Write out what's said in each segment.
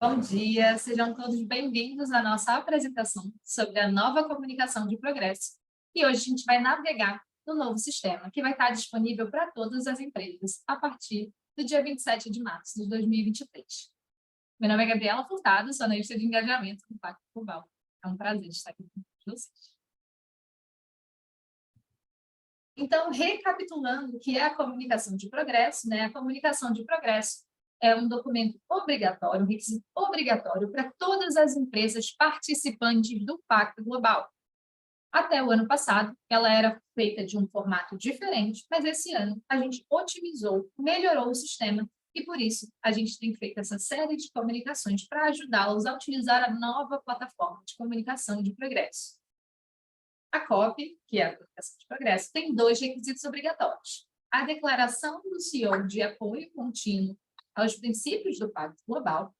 Bom dia, sejam todos bem-vindos à nossa apresentação sobre a nova comunicação de progresso. E hoje a gente vai navegar no novo sistema, que vai estar disponível para todas as empresas a partir do dia 27 de março de 2023. Meu nome é Gabriela Furtado, sou analista de engajamento do Pacto Global. É um prazer estar aqui com vocês. Então, recapitulando o que é a comunicação de progresso, né? A comunicação de progresso é um documento obrigatório, um requisito obrigatório para todas as empresas participantes do Pacto Global. Até o ano passado, ela era feita de um formato diferente, mas esse ano a gente otimizou, melhorou o sistema e, por isso, a gente tem feito essa série de comunicações para ajudá-los a utilizar a nova plataforma de comunicação de progresso. A COP, que é a Comunicação de Progresso, tem dois requisitos obrigatórios. A declaração do CEO de apoio contínuo aos princípios do Pacto Global,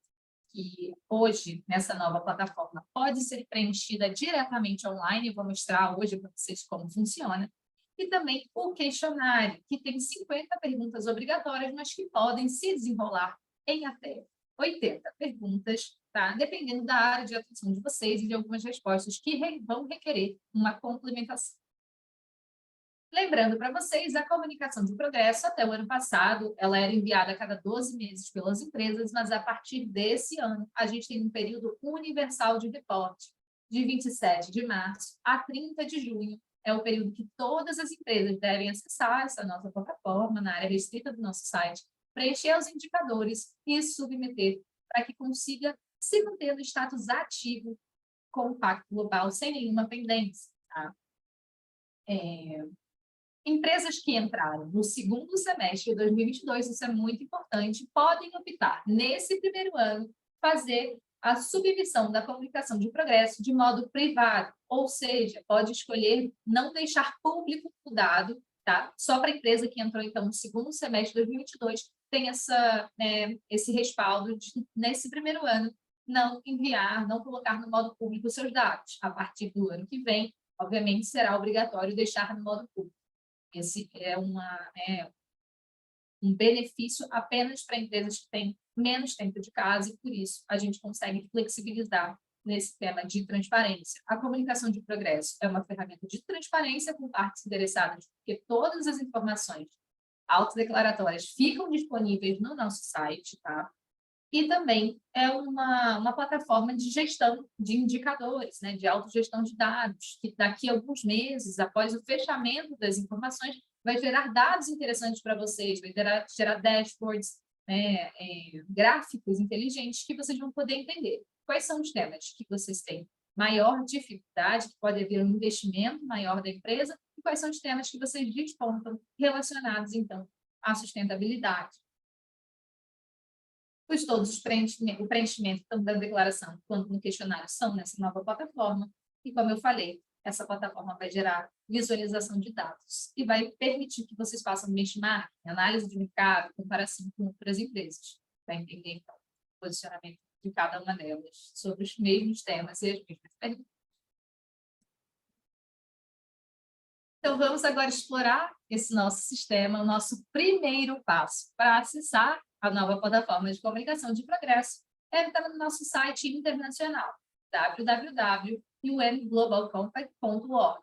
que hoje, nessa nova plataforma, pode ser preenchida diretamente online, vou mostrar hoje para vocês como funciona, e também o questionário, que tem 50 perguntas obrigatórias, mas que podem se desenrolar em até 80 perguntas, tá? Dependendo da área de atuação de vocês e de algumas respostas que vão requerer uma complementação. Lembrando para vocês, a comunicação de progresso, até o ano passado, ela era enviada a cada 12 meses pelas empresas, mas a partir desse ano, a gente tem um período universal de reporte, de 27 de março a 30 de junho. É o período que todas as empresas devem acessar essa nossa plataforma, na área restrita do nosso site, preencher os indicadores e submeter para que consiga se manter no status ativo com o Pacto Global, sem nenhuma pendência. Tá? Empresas que entraram no segundo semestre de 2022, isso é muito importante, podem optar, nesse primeiro ano, fazer a submissão da comunicação de progresso de modo privado, ou seja, pode escolher não deixar público o dado, tá? Só para a empresa que entrou, então, no segundo semestre de 2022, tem esse respaldo de, nesse primeiro ano, não enviar, não colocar no modo público os seus dados. A partir do ano que vem, obviamente, será obrigatório deixar no modo público. Esse é um benefício apenas para empresas que têm menos tempo de casa e, por isso, a gente consegue flexibilizar nesse tema de transparência. A comunicação de progresso é uma ferramenta de transparência com partes interessadas, porque todas as informações autodeclaratórias ficam disponíveis no nosso site, tá? E também é uma plataforma de gestão de indicadores, né, de autogestão de dados, que daqui a alguns meses, após o fechamento das informações, vai gerar dados interessantes para vocês, vai gerar dashboards, né, gráficos inteligentes que vocês vão poder entender. Quais são os temas que vocês têm maior dificuldade, que pode haver um investimento maior da empresa, e quais são os temas que vocês despontam relacionados, então, à sustentabilidade. Todos o preenchimento tanto da declaração quanto no questionário são nessa nova plataforma. E, como eu falei, essa plataforma vai gerar visualização de dados e vai permitir que vocês façam benchmark, análise de mercado, comparação com outras empresas, para entender, então, o posicionamento de cada uma delas sobre os mesmos temas e as mesmas perguntas. Então, vamos agora explorar esse nosso sistema, o nosso primeiro passo para acessar a nova plataforma de comunicação de progresso é estar no nosso site internacional, www.unglobalcompact.org.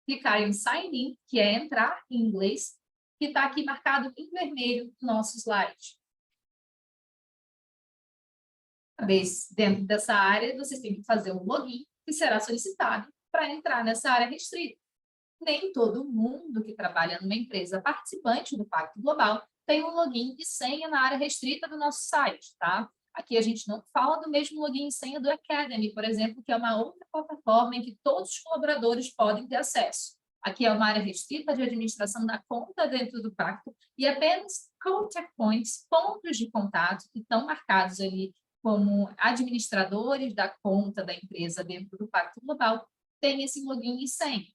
Clicar em Sign In, que é entrar em inglês, que está aqui marcado em vermelho no nosso slide. Dentro dessa área, vocês têm que fazer um login, que será solicitado para entrar nessa área restrita. Nem todo mundo que trabalha numa empresa participante do Pacto Global tem um login e senha na área restrita do nosso site, tá? Aqui a gente não fala do mesmo login e senha do Academy, por exemplo, que é uma outra plataforma em que todos os colaboradores podem ter acesso. Aqui é uma área restrita de administração da conta dentro do Pacto e apenas contact points, pontos de contato, que estão marcados ali como administradores da conta da empresa dentro do Pacto Global, têm esse login e senha.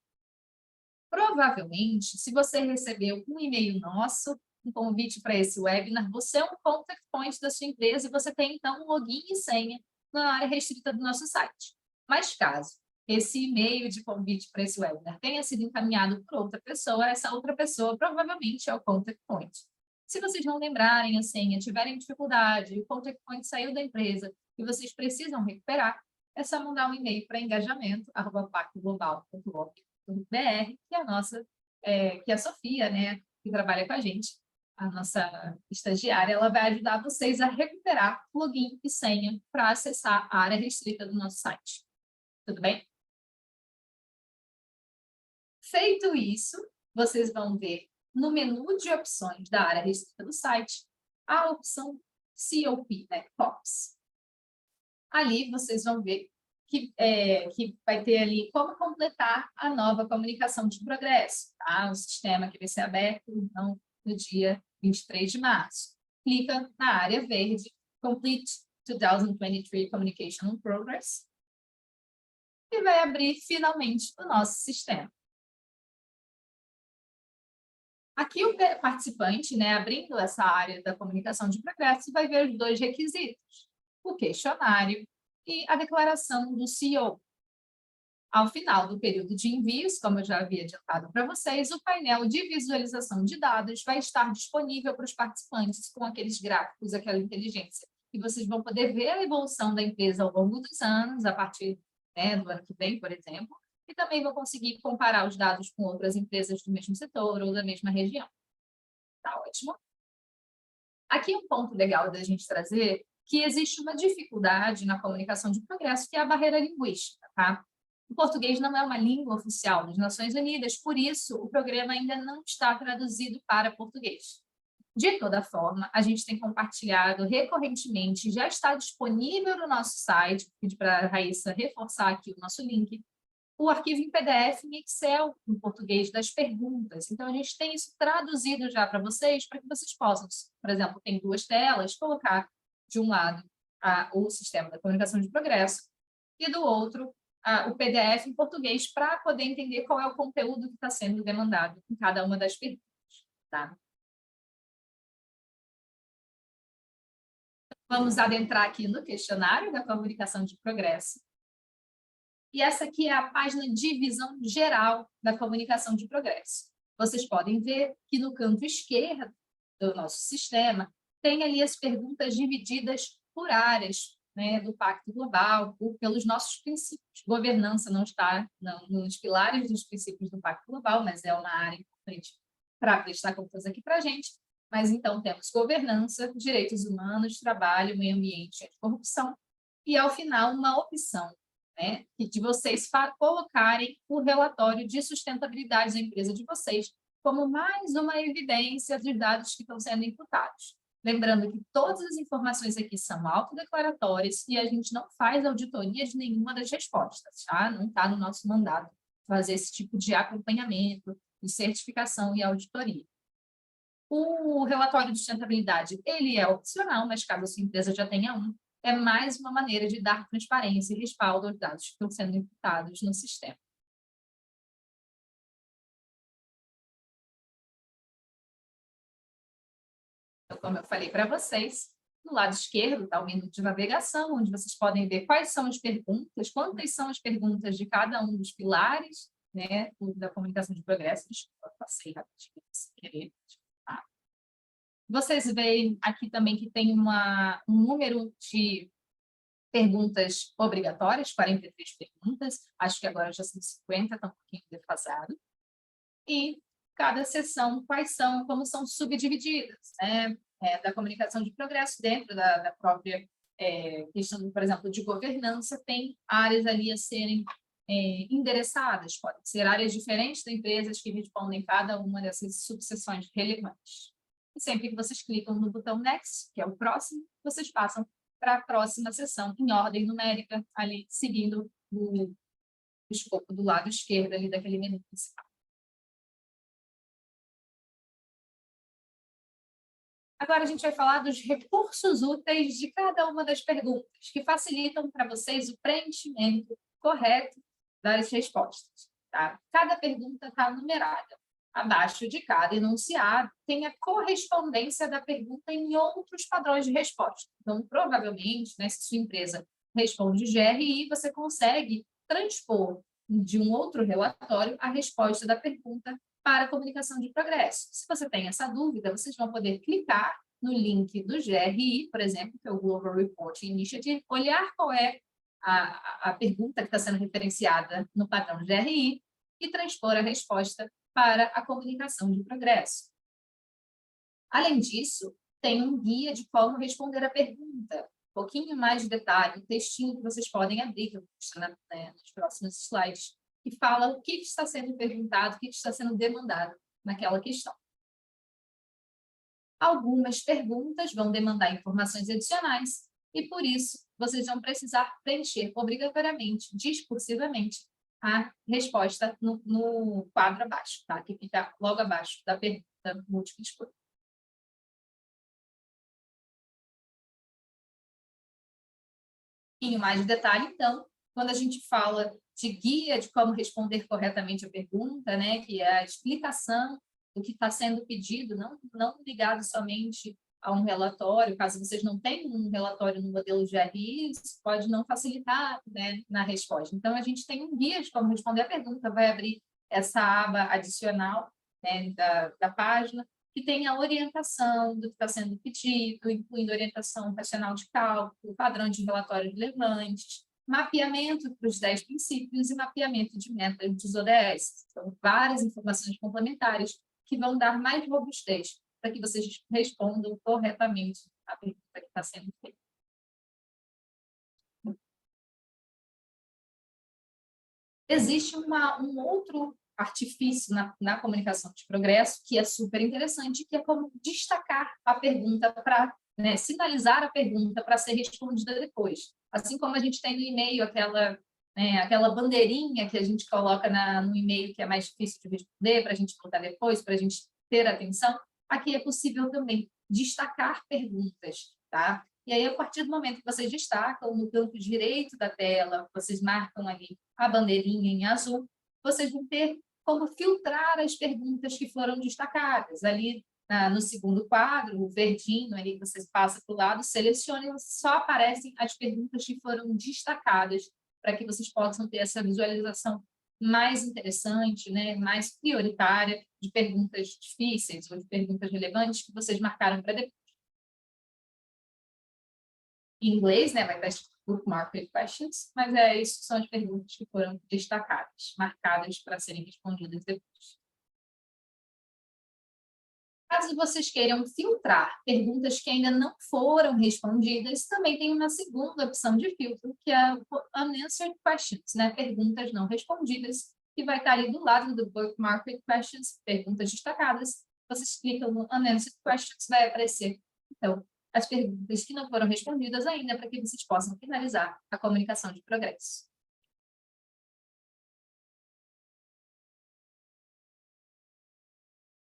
Provavelmente, se você recebeu um e-mail nosso, um convite para esse webinar, você é um contact point da sua empresa e você tem, então, um login e senha na área restrita do nosso site. Mas caso esse e-mail de convite para esse webinar tenha sido encaminhado por outra pessoa, essa outra pessoa provavelmente é o contact point. Se vocês não lembrarem a senha, tiverem dificuldade, o contact point saiu da empresa que vocês precisam recuperar, é só mandar um e-mail para engajamento@pactoglobal.org.br, que é a nossa, que é a Sofia, né, que trabalha com a gente, a nossa estagiária, ela vai ajudar vocês a recuperar login e senha para acessar a área restrita do nosso site. Tudo bem? Feito isso, vocês vão ver no menu de opções da área restrita do site a opção COP, né, COPS. Ali vocês vão ver que vai ter ali como completar a nova comunicação de progresso, tá? O sistema que vai ser aberto então, no dia 23 de março. Clica na área verde, Complete 2023 Communication in Progress, e vai abrir finalmente o nosso sistema. Aqui o participante, né, abrindo essa área da comunicação de progresso, vai ver os dois requisitos, o questionário e a declaração do CEO. Ao final do período de envios, como eu já havia adiantado para vocês, o painel de visualização de dados vai estar disponível para os participantes com aqueles gráficos, aquela inteligência, e vocês vão poder ver a evolução da empresa ao longo dos anos, a partir, né, do ano que vem, por exemplo, e também vão conseguir comparar os dados com outras empresas do mesmo setor ou da mesma região. Tá ótimo. Aqui um ponto legal da gente trazer que existe uma dificuldade na comunicação de progresso, que é a barreira linguística, tá? O português não é uma língua oficial das Nações Unidas, por isso o programa ainda não está traduzido para português. De toda forma, a gente tem compartilhado recorrentemente, já está disponível no nosso site, pedi para a Raíssa reforçar aqui o nosso link, o arquivo em PDF em Excel, em português, das perguntas. Então, a gente tem isso traduzido já para vocês, para que vocês possam, por exemplo, tem duas telas, colocar de um lado o sistema da comunicação de progresso e do outro o PDF em português para poder entender qual é o conteúdo que está sendo demandado em cada uma das perguntas. Tá? Vamos adentrar aqui no questionário da comunicação de progresso. E essa aqui é a página de visão geral da comunicação de progresso. Vocês podem ver que no canto esquerdo do nosso sistema tem ali as perguntas divididas por áreas, né, do Pacto Global, pelos nossos princípios. Governança não está nos pilares dos princípios do Pacto Global, mas é uma área importante para prestar contas aqui para a gente. Mas então temos governança, direitos humanos, trabalho, meio ambiente e anticorrupção. E ao final uma opção, né, de vocês colocarem o relatório de sustentabilidade da empresa de vocês como mais uma evidência dos dados que estão sendo imputados. Lembrando que todas as informações aqui são autodeclaratórias e a gente não faz auditoria de nenhuma das respostas, tá? Não está no nosso mandato fazer esse tipo de acompanhamento, de certificação e auditoria. O relatório de sustentabilidade, ele é opcional, mas caso a sua empresa já tenha um, é mais uma maneira de dar transparência e respaldo aos dados que estão sendo imputados no sistema. Então, como eu falei para vocês, no lado esquerdo está o menu de navegação, onde vocês podem ver quais são as perguntas, quantas são as perguntas de cada um dos pilares, né, da comunicação de progresso. Desculpa, passei rapidinho sem querer. Tá? Vocês veem aqui também que tem um número de perguntas obrigatórias, 43 perguntas, acho que agora já são 50, está um pouquinho defasado. E cada sessão, como são subdivididas, né? Da comunicação de progresso dentro da própria questão, por exemplo, de governança, tem áreas ali a serem endereçadas, podem ser áreas diferentes de empresas que respondem cada uma dessas subseções relevantes. E sempre que vocês clicam no botão Next, que é o próximo, vocês passam para a próxima sessão, em ordem numérica, ali seguindo o escopo do lado esquerdo ali daquele menu principal. Agora a gente vai falar dos recursos úteis de cada uma das perguntas, que facilitam para vocês o preenchimento correto das respostas. Tá? Cada pergunta está numerada. Abaixo de cada enunciado tem a correspondência da pergunta em outros padrões de resposta. Então, provavelmente, né, se sua empresa responde GRI, você consegue transpor de um outro relatório a resposta da pergunta para a comunicação de progresso. Se você tem essa dúvida, vocês vão poder clicar no link do GRI, por exemplo, que é o Global Reporting Initiative, olhar qual é a pergunta que está sendo referenciada no padrão GRI e transpor a resposta para a comunicação de progresso. Além disso, tem um guia de como responder a pergunta, um pouquinho mais de detalhe, um textinho que vocês podem abrir, que eu vou mostrar nos próximos slides, que fala o que está sendo perguntado, o que está sendo demandado naquela questão. Algumas perguntas vão demandar informações adicionais e, por isso, vocês vão precisar preencher obrigatoriamente, discursivamente, a resposta no quadro abaixo, tá? Que fica logo abaixo da pergunta múltipla escolha. Um pouquinho mais de detalhe, então, quando a gente fala de guia de como responder corretamente a pergunta, né, que é a explicação do que está sendo pedido, não ligado somente a um relatório, caso vocês não tenham um relatório no modelo GRI, isso pode não facilitar, né, na resposta. Então, a gente tem um guia de como responder a pergunta, vai abrir essa aba adicional, né, da página, que tem a orientação do que está sendo pedido, incluindo orientação racional de cálculo, padrão de relatório relevantes, mapeamento para os 10 princípios e mapeamento de metas dos ODS. São várias informações complementares que vão dar mais robustez para que vocês respondam corretamente a pergunta que está sendo feita. Existe um outro artifício na comunicação de progresso que é super interessante, que é como destacar a pergunta para, né, sinalizar a pergunta para ser respondida depois. Assim como a gente tem no e-mail aquela bandeirinha que a gente coloca no e-mail que é mais difícil de responder, para a gente botar depois, para a gente ter atenção, aqui é possível também destacar perguntas, tá? E aí, a partir do momento que vocês destacam no canto direito da tela, vocês marcam ali a bandeirinha em azul, vocês vão ter como filtrar as perguntas que foram destacadas. Ali no segundo quadro, o verdinho, ali vocês passam para o lado, selecionem, só aparecem as perguntas que foram destacadas, para que vocês possam ter essa visualização mais interessante, né, mais prioritária de perguntas difíceis ou de perguntas relevantes que vocês marcaram para depois. Em inglês, né, vai estar escrito bookmarked questions, mas isso são as perguntas que foram destacadas, marcadas para serem respondidas depois. Caso vocês queiram filtrar perguntas que ainda não foram respondidas, também tem uma segunda opção de filtro, que é o unanswered questions, né, perguntas não respondidas, que vai estar ali do lado do bookmarked questions, perguntas destacadas. Vocês clicam no unanswered questions, vai aparecer, então, as perguntas que não foram respondidas ainda, para que vocês possam finalizar a comunicação de progresso.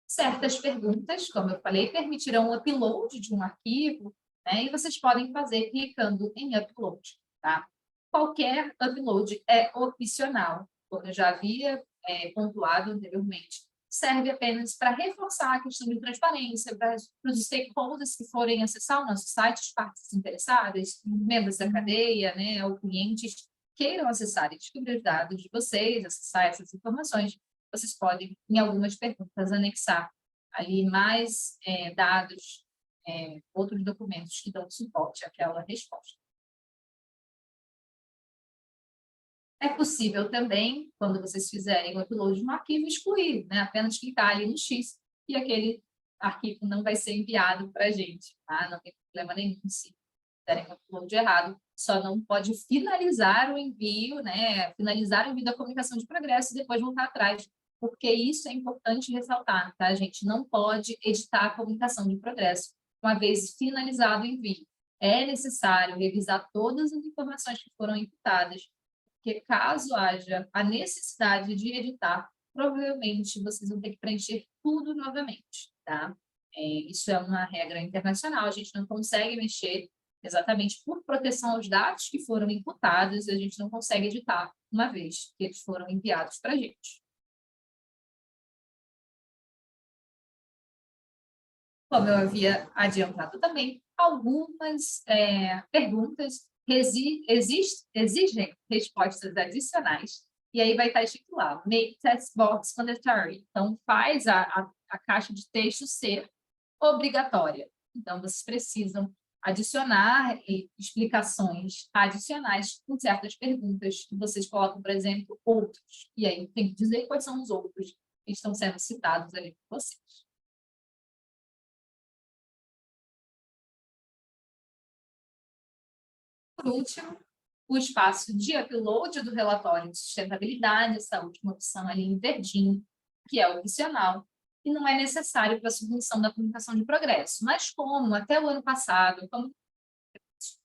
Certas perguntas, como eu falei, permitirão o upload de um arquivo, né, e vocês podem fazer clicando em upload, tá? Qualquer upload é opcional, como eu já havia pontuado anteriormente. Serve apenas para reforçar a questão de transparência para os stakeholders que forem acessar o nosso site, as partes interessadas, membros da cadeia, né, ou clientes queiram acessar e descobrir dados de vocês, acessar essas informações. Vocês podem, em algumas perguntas, anexar ali mais dados, outros documentos que dão suporte àquela resposta. É possível também, quando vocês fizerem o upload de um arquivo, excluir, né? Apenas clicar ali no X e aquele arquivo não vai ser enviado para a gente, tá? Não tem problema nenhum se fizerem o upload errado, só não pode finalizar o envio, né? Finalizar o envio da comunicação de progresso e depois voltar atrás, porque isso é importante ressaltar, tá? A gente não pode editar a comunicação de progresso uma vez finalizado o envio. É necessário revisar todas as informações que foram imputadas, porque caso haja a necessidade de editar, provavelmente vocês vão ter que preencher tudo novamente, tá? Isso é uma regra internacional, a gente não consegue mexer exatamente por proteção aos dados que foram imputados, a gente não consegue editar uma vez que eles foram enviados para a gente. Como eu havia adiantado também, algumas perguntas exigem respostas adicionais, e aí vai estar escrito lá, make text box mandatory. Então, faz a caixa de texto ser obrigatória. Então, vocês precisam adicionar explicações adicionais em certas perguntas que vocês colocam, por exemplo, outros. E aí tem que dizer quais são os outros que estão sendo citados ali por vocês. Por último, o espaço de upload do relatório de sustentabilidade, essa última opção ali em verdinho, que é opcional, e não é necessário para a submissão da comunicação de progresso. Mas como até o ano passado, como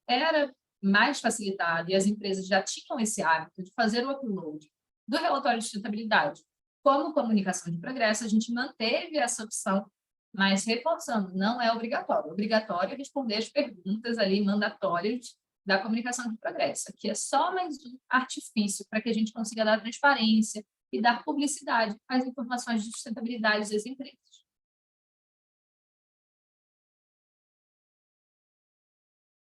era mais facilitado e as empresas já tinham esse hábito de fazer o upload do relatório de sustentabilidade como comunicação de progresso, a gente manteve essa opção, mas reforçando, não é obrigatório. Obrigatório é responder as perguntas ali mandatórias da comunicação de progresso. Aqui é só mais um artifício para que a gente consiga dar transparência e dar publicidade às informações de sustentabilidade das empresas.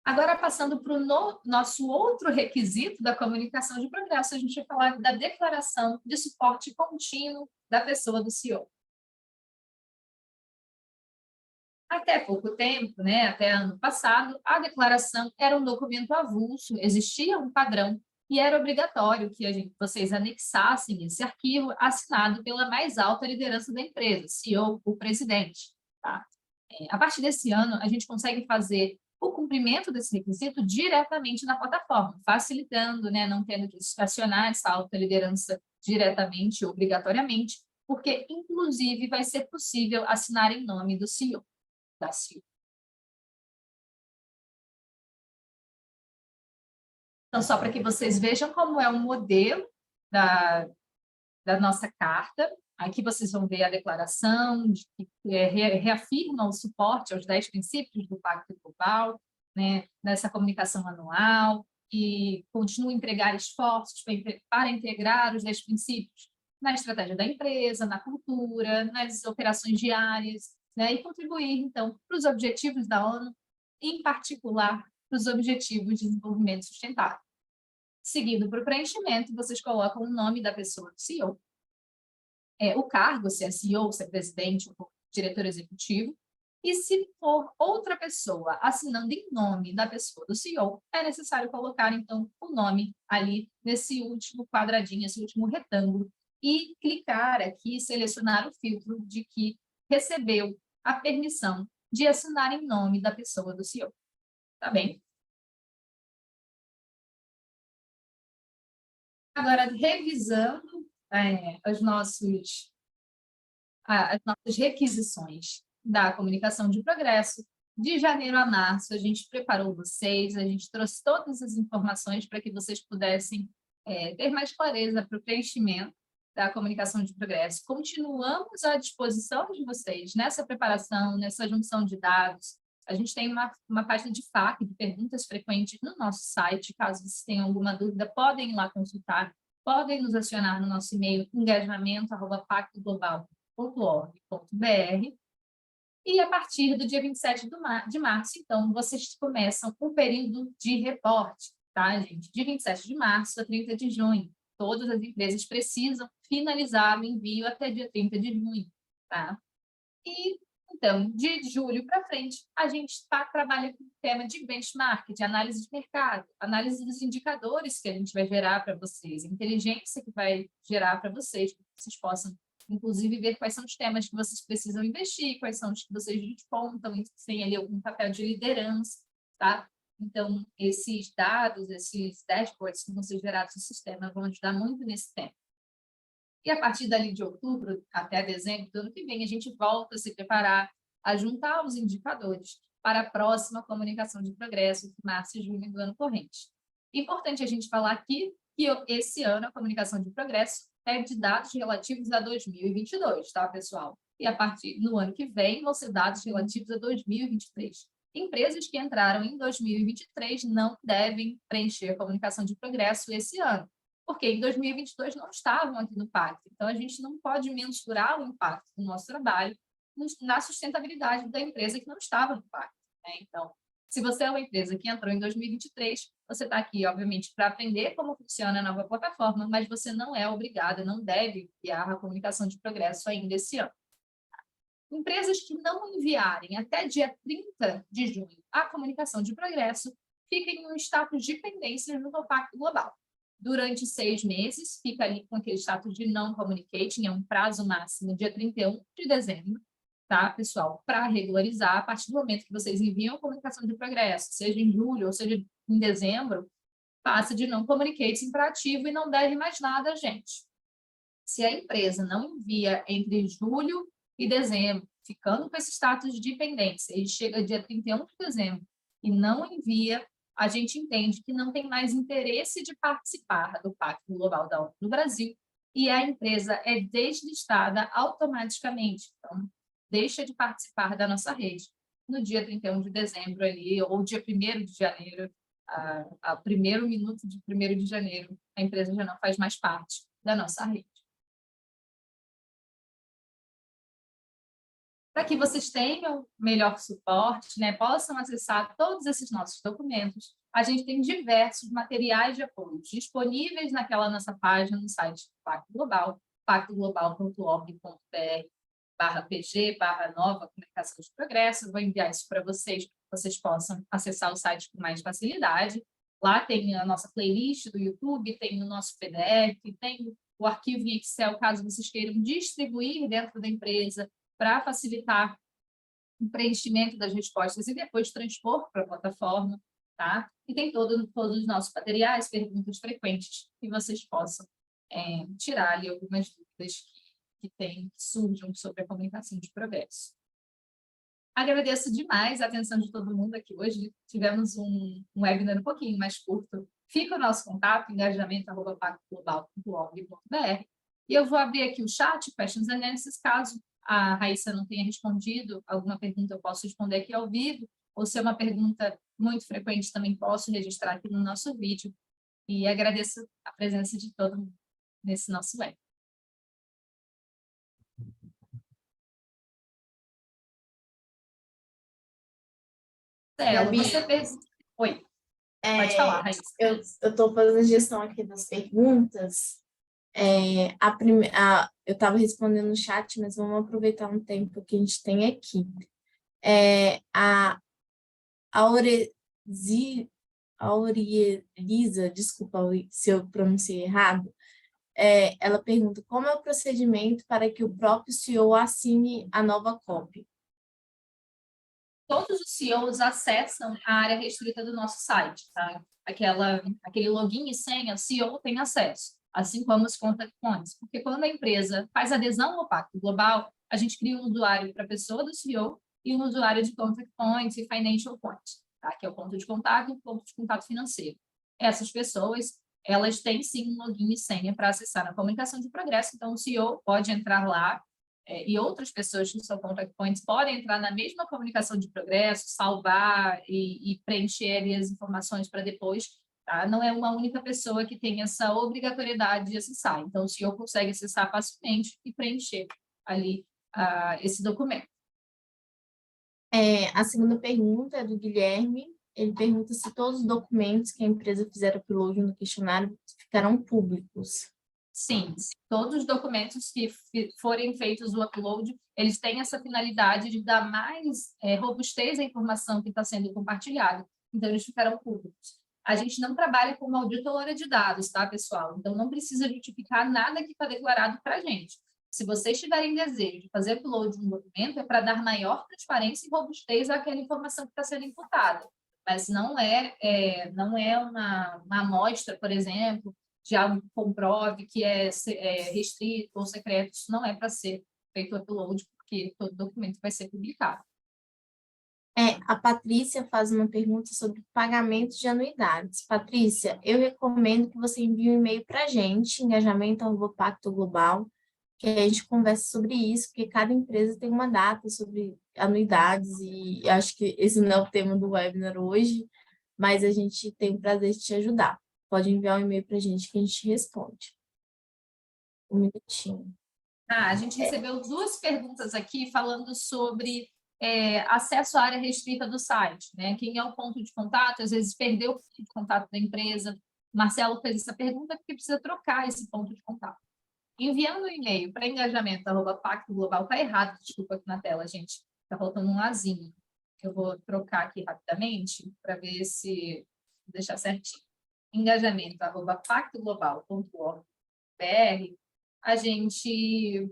Agora, passando para o nosso outro requisito da comunicação de progresso, a gente vai falar da declaração de suporte contínuo da pessoa do CEO. Até pouco tempo, né, até ano passado, a declaração era um documento avulso, existia um padrão e era obrigatório que vocês anexassem esse arquivo assinado pela mais alta liderança da empresa, CEO, o presidente. Tá? A partir desse ano, a gente consegue fazer o cumprimento desse requisito diretamente na plataforma, facilitando, né, não tendo que acionar essa alta liderança diretamente, obrigatoriamente, porque, inclusive, vai ser possível assinar em nome do CEO, da CEO. Então, só para que vocês vejam como é o modelo da, da nossa carta. Aqui vocês vão ver a declaração que reafirma o suporte aos 10 princípios do Pacto Global, né, nessa comunicação anual, e continua a empregar esforços para integrar os 10 princípios na estratégia da empresa, na cultura, nas operações diárias, né, e contribuir, então, para os objetivos da ONU, em particular, para os objetivos de desenvolvimento sustentável. Seguindo para o preenchimento, vocês colocam o nome da pessoa do CEO, o cargo, se é CEO, se é presidente ou diretor executivo, e se for outra pessoa assinando em nome da pessoa do CEO, é necessário colocar, então, o nome ali nesse último quadradinho, esse último retângulo, e clicar aqui, selecionar o filtro de que recebeu a permissão de assinar em nome da pessoa do CEO. Tá bem? Agora, revisando as nossas requisições da comunicação de progresso, de janeiro a março, a gente preparou vocês, a gente trouxe todas as informações para que vocês pudessem ter mais clareza para o preenchimento da comunicação de progresso. Continuamos à disposição de vocês nessa preparação, nessa junção de dados. A gente tem uma página de FAQ, de perguntas frequentes, no nosso site. Caso vocês tenham alguma dúvida, podem ir lá consultar, podem nos acionar no nosso e-mail engajamento@pactoglobal.org.br. E a partir do dia 27 de março, então, vocês começam o período de reporte, tá, gente? De 27 de março a 30 de junho. Todas as empresas precisam finalizar o envio até dia 30 de junho, tá? E, então, de julho para frente, a gente trabalha com o tema de benchmark, de análise de mercado, análise dos indicadores que a gente vai gerar para vocês, inteligência que vai gerar para vocês, para que vocês possam, inclusive, ver quais são os temas que vocês precisam investir, quais são os que vocês despontam, e tem ali algum papel de liderança, tá? Então, esses dados, esses dashboards que vão ser gerados no sistema vão ajudar muito nesse tema. E a partir dali de outubro até dezembro do ano que vem, a gente volta a se preparar, a juntar os indicadores para a próxima comunicação de progresso, de março e junho do ano corrente. Importante a gente falar aqui que esse ano a comunicação de progresso é de dados relativos a 2022, tá, pessoal? E a partir do ano que vem vão ser dados relativos a 2023. Empresas que entraram em 2023 não devem preencher a comunicação de progresso esse ano, porque em 2022 não estavam aqui no pacto. Então, a gente não pode mensurar o impacto do nosso trabalho na sustentabilidade da empresa que não estava no pacto, né? Então, se você é uma empresa que entrou em 2023, você está aqui, obviamente, para aprender como funciona a nova plataforma, mas você não é obrigada, não deve criar a comunicação de progresso ainda esse ano. Empresas que não enviarem até dia 30 de junho a comunicação de progresso fiquem em um status de pendência no Pacto Global. Durante 6 meses, fica ali com aquele status de não communicating, é um prazo máximo, dia 31 de dezembro, tá, pessoal? Para regularizar, a partir do momento que vocês enviam a comunicação de progresso, seja em julho ou seja em dezembro, passa de não communicating para ativo e não deve mais nada, gente. Se a empresa não envia entre julho e dezembro, ficando com esse status de dependência, e chega dia 31 de dezembro e não envia, a gente entende que não tem mais interesse de participar do Pacto Global da ONU no Brasil e a empresa é deslistada automaticamente. Então, deixa de participar da nossa rede no dia 31 de dezembro ali, ou dia 1º de janeiro, a primeiro minuto de 1º de janeiro, a empresa já não faz mais parte da nossa rede. Para que vocês tenham melhor suporte, né, possam acessar todos esses nossos documentos, a gente tem diversos materiais de apoio disponíveis naquela nossa página no site do Pacto Global, pactoglobal.org.br/PG/Nova Comunicação de Progresso. Vou enviar isso para vocês possam acessar o site com mais facilidade. Lá tem a nossa playlist do YouTube, tem o nosso PDF, tem o arquivo em Excel, caso vocês queiram distribuir dentro da empresa, para facilitar o preenchimento das respostas e depois transpor para a plataforma, tá? E tem todos os nossos materiais, perguntas frequentes, que vocês possam tirar ali algumas dúvidas que surjam sobre a comunicação de progresso. Agradeço demais a atenção de todo mundo aqui hoje. Tivemos um webinar um pouquinho mais curto. Fica o nosso contato, engajamento@pactoglobal.org.br. E eu vou abrir aqui o chat, questions and answers, caso a Raíssa não tenha respondido alguma pergunta, eu posso responder aqui ao vivo, ou se é uma pergunta muito frequente, também posso registrar aqui no nosso vídeo. E agradeço a presença de todo mundo nesse nosso webinar. Gabi, você fez... Oi, pode falar, Raíssa. Eu estou fazendo a gestão aqui das perguntas. Eu estava respondendo no chat, mas vamos aproveitar um tempo que a gente tem aqui. A Aurelisa, desculpa se eu pronunciei errado, ela pergunta como é o procedimento para que o próprio CEO assine a nova copy. Todos os CEOs acessam a área restrita do nosso site, tá? Aquele login e senha, o CEO tem acesso, assim como os contact points, porque quando a empresa faz adesão ao Pacto Global, a gente cria um usuário para a pessoa do CEO e um usuário de contact points e financial points, tá? Que é o ponto de contato e o ponto de contato financeiro. Essas pessoas, elas têm sim um login e senha para acessar a comunicação de progresso, então o CEO pode entrar lá, e outras pessoas que são contact points podem entrar na mesma comunicação de progresso, salvar e preencher ali as informações para depois, tá? Não é uma única pessoa que tem essa obrigatoriedade de acessar. Então, o CEO consegue acessar facilmente e preencher ali esse documento. A segunda pergunta é do Guilherme. Ele pergunta se todos os documentos que a empresa fizer upload no questionário ficarão públicos. Sim, todos os documentos que forem feitos o upload, eles têm essa finalidade de dar mais robustez à informação que está sendo compartilhada, então eles ficarão públicos. A gente não trabalha como auditoria de dados, tá, pessoal? Então não precisa justificar nada que está declarado para a gente. Se vocês tiverem desejo de fazer upload de um documento, é para dar maior transparência e robustez àquela informação que está sendo imputada, mas não é uma amostra, por exemplo, de algo que comprove que é restrito ou secreto. Isso não é para ser feito upload, porque todo documento vai ser publicado. A Patrícia faz uma pergunta sobre pagamento de anuidades. Patrícia, eu recomendo que você envie um e-mail para a gente, engajamento@pacto global, que a gente converse sobre isso, porque cada empresa tem uma data sobre anuidades, e acho que esse não é o tema do webinar hoje, mas a gente tem o prazer de te ajudar. Pode enviar um e-mail para a gente que a gente responde. Um minutinho. A gente recebeu 2 perguntas aqui falando sobre acesso à área restrita do site, né? Quem é o ponto de contato, às vezes perdeu o ponto de contato da empresa. Marcelo fez essa pergunta porque precisa trocar esse ponto de contato. Enviando um e-mail para engajamento@pactoglobal, está errado, desculpa aqui na tela, gente, está faltando um azinho. Eu vou trocar aqui rapidamente para ver se vou deixar certinho. engajamento@pactoglobal.org.br, a gente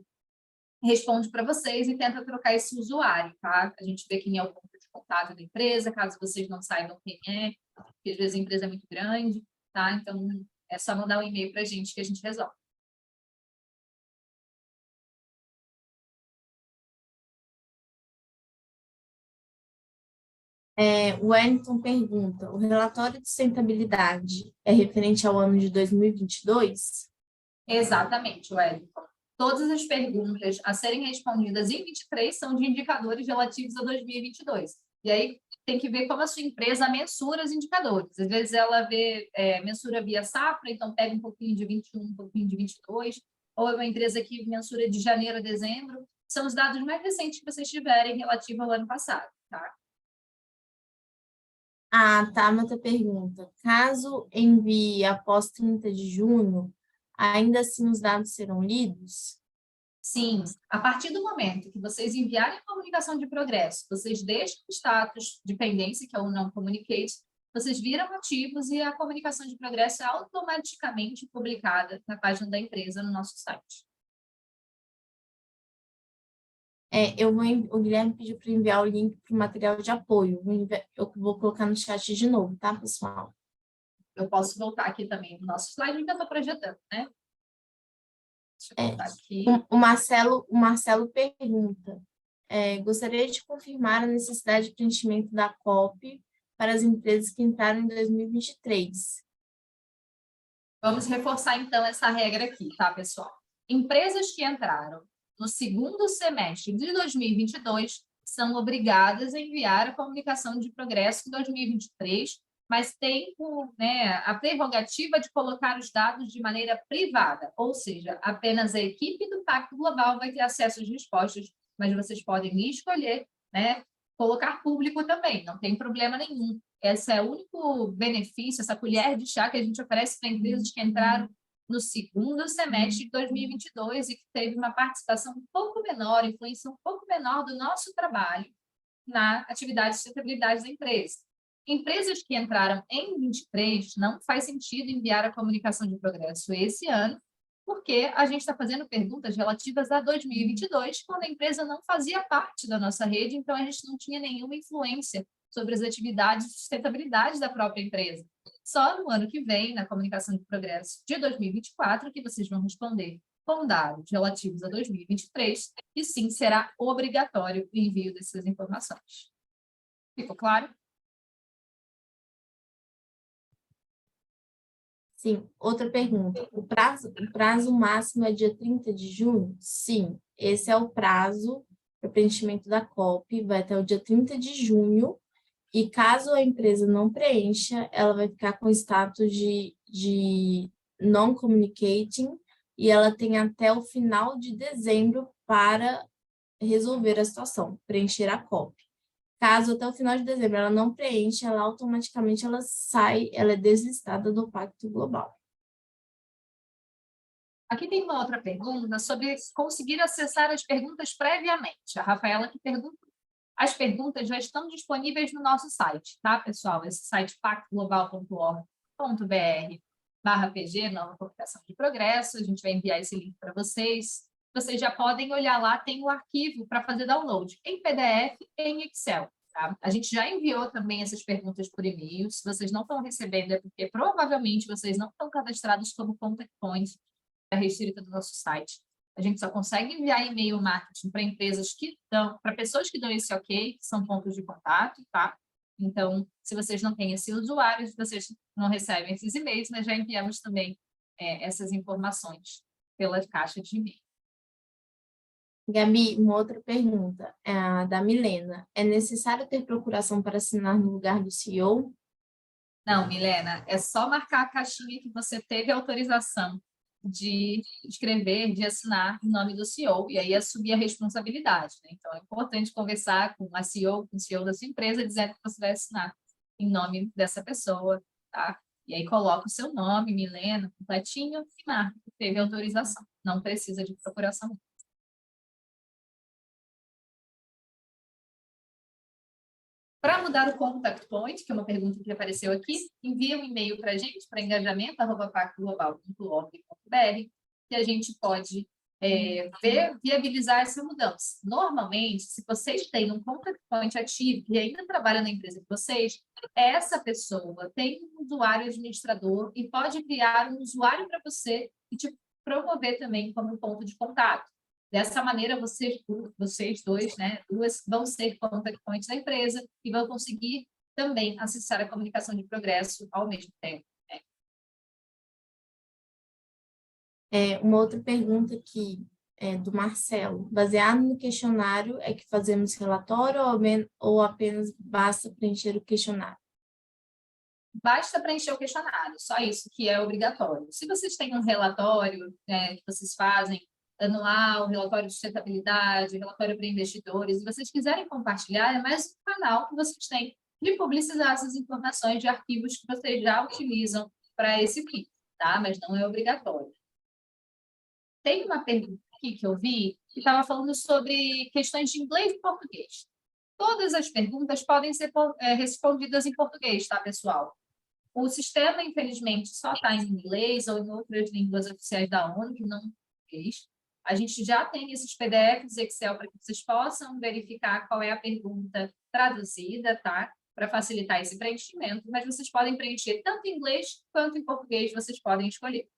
responde para vocês e tenta trocar esse usuário, tá? A gente vê quem é o ponto de contato da empresa, caso vocês não saibam quem é, porque às vezes a empresa é muito grande, tá? Então, é só mandar um e-mail para a gente que a gente resolve. O Wellington pergunta, o relatório de sustentabilidade é referente ao ano de 2022? Exatamente, Wellington. Todas as perguntas a serem respondidas em 23 são de indicadores relativos a 2022. E aí tem que ver como a sua empresa mensura os indicadores. Às vezes ela mensura via safra, então pega um pouquinho de 21, um pouquinho de 22, ou é uma empresa que mensura de janeiro a dezembro. São os dados mais recentes que vocês tiverem relativo ao ano passado, tá? A Tabata pergunta, caso envie após 30 de junho, ainda assim os dados serão lidos? Sim, a partir do momento que vocês enviarem a comunicação de progresso, vocês deixam o status de pendência, que é o não communicate, vocês viram ativos e a comunicação de progresso é automaticamente publicada na página da empresa no nosso site. O Guilherme pediu para enviar o link para o material de apoio. Eu vou colocar no chat de novo, tá, pessoal? Eu posso voltar aqui também no nosso slide, ainda estou projetando, né? Deixa eu voltar aqui. O Marcelo pergunta, gostaria de confirmar a necessidade de preenchimento da COP para as empresas que entraram em 2023. Vamos reforçar, então, essa regra aqui, tá, pessoal? Empresas que entraram no segundo semestre de 2022 são obrigadas a enviar a comunicação de progresso em 2023, mas têm a prerrogativa de colocar os dados de maneira privada, ou seja, apenas a equipe do Pacto Global vai ter acesso às respostas, mas vocês podem escolher, colocar público também, não tem problema nenhum. Esse é o único benefício, essa colher de chá que a gente oferece para empresas que entraram no segundo semestre de 2022 e que teve uma participação um pouco menor, influência um pouco menor do nosso trabalho na atividade de sustentabilidade da empresa. Empresas que entraram em 23, não faz sentido enviar a comunicação de progresso esse ano, porque a gente está fazendo perguntas relativas a 2022, quando a empresa não fazia parte da nossa rede, então a gente não tinha nenhuma influência sobre as atividades de sustentabilidade da própria empresa. Só no ano que vem, na comunicação de progresso de 2024, que vocês vão responder com dados relativos a 2023, e sim, será obrigatório o envio dessas informações. Ficou claro? Sim. Outra pergunta. O prazo máximo é dia 30 de junho? Sim. Esse é o prazo para preenchimento da COP, vai até o dia 30 de junho, e caso a empresa não preencha, ela vai ficar com status de non-communicating, e ela tem até o final de dezembro para resolver a situação, preencher a COP. Caso até o final de dezembro ela não preencha, ela automaticamente ela é deslistada do Pacto Global. Aqui tem uma outra pergunta sobre conseguir acessar as perguntas previamente. A Rafaela que pergunta. As perguntas já estão disponíveis no nosso site, tá, pessoal? Esse site pactoglobal.org.br/PG, Nova Comunicação de Progresso. A gente vai enviar esse link para vocês. Vocês já podem olhar lá, tem o arquivo para fazer download em PDF e em Excel. Tá? A gente já enviou também essas perguntas por e-mail. Se vocês não estão recebendo, é porque provavelmente vocês não estão cadastrados como contact point restrita do nosso site. A gente só consegue enviar e-mail marketing para empresas que dão, para pessoas que dão esse ok, que são pontos de contato, tá? Então, se vocês não têm esse usuário, vocês não recebem esses e-mails, mas já enviamos também essas informações pela caixa de e-mail. Gabi, uma outra pergunta, a da Milena. É necessário ter procuração para assinar no lugar do CEO? Não, Milena, é só marcar a caixinha que você teve autorização de escrever, de assinar em nome do CEO, e aí assumir a responsabilidade. Né? Então, é importante conversar com a CEO, com o CEO da sua empresa, dizendo que você vai assinar em nome dessa pessoa, tá? E aí coloca o seu nome, Milena, completinho, e marca que teve autorização. Não precisa de procuração. Para mudar o contact point, que é uma pergunta que apareceu aqui, envia um e-mail para a gente, para engajamento@pactoglobal.org.br, que a gente pode viabilizar essa mudança. Normalmente, se vocês têm um contact point ativo e ainda trabalha na empresa de vocês, essa pessoa tem um usuário administrador e pode criar um usuário para você e te promover também como ponto de contato. Dessa maneira, vocês dois, né, duas, vão ser contact points da empresa e vão conseguir também acessar a comunicação de progresso ao mesmo tempo. Uma outra pergunta aqui do Marcelo. Baseado no questionário, é que fazemos relatório ou apenas basta preencher o questionário? Basta preencher o questionário, só isso que é obrigatório. Se vocês têm um relatório que vocês fazem anual, relatório de sustentabilidade, relatório para investidores, e vocês quiserem compartilhar, é mais um canal que vocês têm de publicizar essas informações de arquivos que vocês já utilizam para esse fim, tá? Mas não é obrigatório. Tem uma pergunta aqui que eu vi que estava falando sobre questões de inglês e português. Todas as perguntas podem ser respondidas em português, tá, pessoal? O sistema, infelizmente, só está em inglês ou em outras línguas oficiais da ONU, que não em português. A gente já tem esses PDFs Excel para que vocês possam verificar qual é a pergunta traduzida, tá? Para facilitar esse preenchimento, mas vocês podem preencher tanto em inglês quanto em português, vocês podem escolher.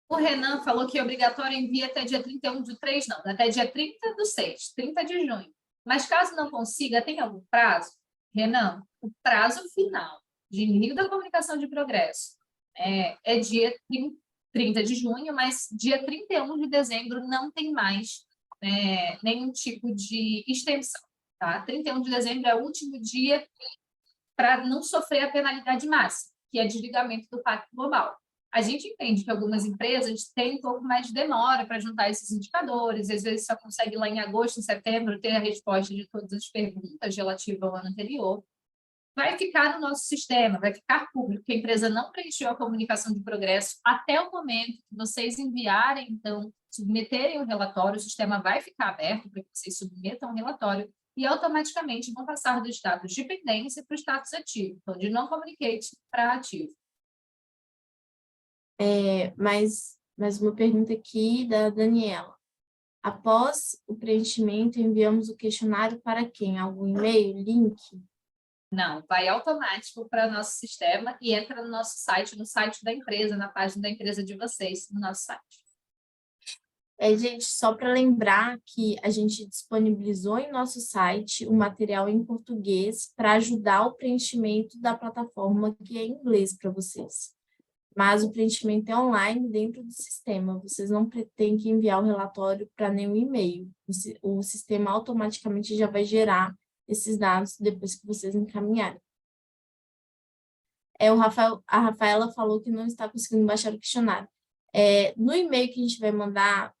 O Renan falou que é obrigatório enviar até dia 31/3, não, até dia 30/6, 30 de junho. Mas caso não consiga, tem algum prazo? Renan, o prazo final de envio da comunicação de progresso é dia 30 de junho, mas dia 31 de dezembro não tem mais nenhum tipo de extensão. Tá? 31 de dezembro é o último dia para não sofrer a penalidade máxima, que é desligamento do Pacto Global. A gente entende que algumas empresas têm um pouco mais de demora para juntar esses indicadores, às vezes só consegue lá em agosto, em setembro, ter a resposta de todas as perguntas relativas ao ano anterior. Vai ficar no nosso sistema, vai ficar público, que a empresa não preencheu a comunicação de progresso até o momento que vocês enviarem, então, submeterem o relatório, o sistema vai ficar aberto para que vocês submetam o relatório e automaticamente vão passar do status de pendência para o status ativo, então, de não communicate para ativo. Mais uma pergunta aqui da Daniela. Após o preenchimento, enviamos o questionário para quem? Algum e-mail, link? Não, vai automático para o nosso sistema e entra no nosso site, no site da empresa, na página da empresa de vocês, no nosso site. Gente, só para lembrar que a gente disponibilizou em nosso site o material em português para ajudar o preenchimento da plataforma que é em inglês para vocês. Mas o preenchimento é online dentro do sistema. Vocês não têm que enviar o relatório para nenhum e-mail. O sistema automaticamente já vai gerar esses dados depois que vocês encaminharem. A Rafaela falou que não está conseguindo baixar o questionário. No e-mail que a gente vai mandar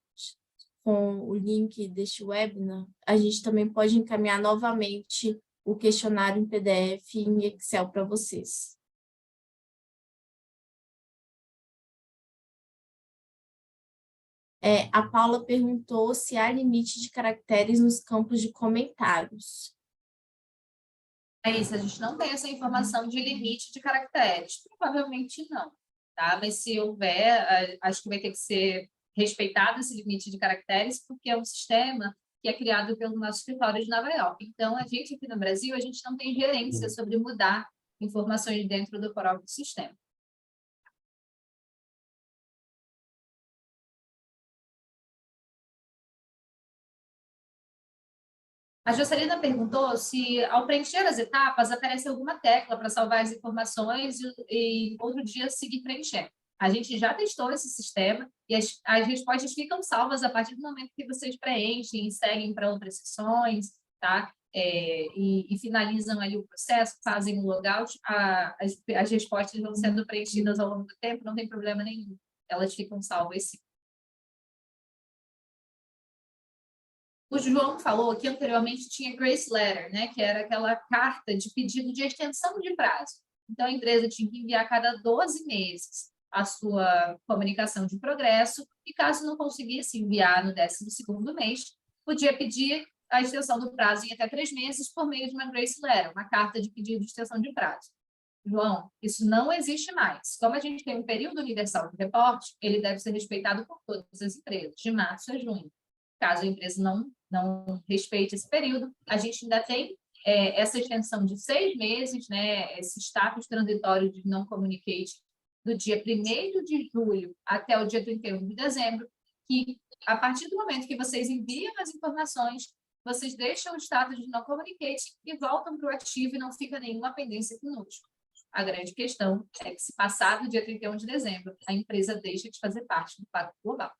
com o link deste webinar, a gente também pode encaminhar novamente o questionário em PDF e em Excel para vocês. A Paula perguntou se há limite de caracteres nos campos de comentários. É isso, a gente não tem essa informação de limite de caracteres. Provavelmente não, tá? Mas se houver, acho que vai ter que ser respeitado esse limite de caracteres, porque é um sistema que é criado pelo nosso escritório de Nova York. Então, a gente aqui no Brasil, a gente não tem gerência sobre mudar informações dentro do próprio sistema. A Jocelina perguntou se, ao preencher as etapas, aparece alguma tecla para salvar as informações e outro dia seguir preenchendo. A gente já testou esse sistema e as respostas ficam salvas a partir do momento que vocês preenchem e seguem para outras sessões, tá? E finalizam ali o processo, fazem o logout, as respostas vão sendo preenchidas ao longo do tempo, não tem problema nenhum. Elas ficam salvas sim. O João falou que anteriormente tinha Grace Letter, né, que era aquela carta de pedido de extensão de prazo. Então, a empresa tinha que enviar a cada 12 meses a sua comunicação de progresso, e caso não conseguisse enviar no 12º mês, podia pedir a extensão do prazo em até 3 meses por meio de uma Grace Letter, uma carta de pedido de extensão de prazo. João, isso não existe mais. Como a gente tem um período universal de reporte, ele deve ser respeitado por todas as empresas, de março a junho. Caso a empresa não respeite esse período, a gente ainda tem essa extensão de 6 meses, né, esse status transitório de não communicate do dia 1º de julho até o dia 31 de dezembro, que a partir do momento que vocês enviam as informações, vocês deixam o status de não communicate e voltam para o ativo e não fica nenhuma pendência conosco. A grande questão é que, se passar do dia 31 de dezembro, a empresa deixa de fazer parte do Pacto Global.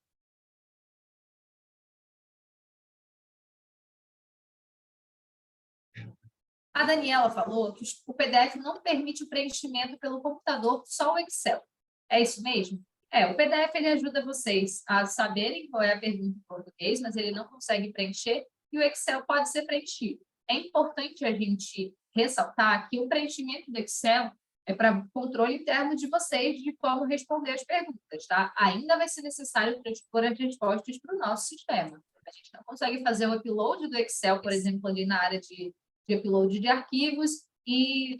A Daniela falou que o PDF não permite o preenchimento pelo computador, só o Excel. É isso mesmo? O PDF ele ajuda vocês a saberem qual é a pergunta em português, mas ele não consegue preencher, e o Excel pode ser preenchido. É importante a gente ressaltar que o preenchimento do Excel é para controle interno de vocês de como responder as perguntas, tá? Ainda vai ser necessário transpor as respostas para o nosso sistema. A gente não consegue fazer o upload do Excel, por exemplo, ali na área de upload de arquivos, e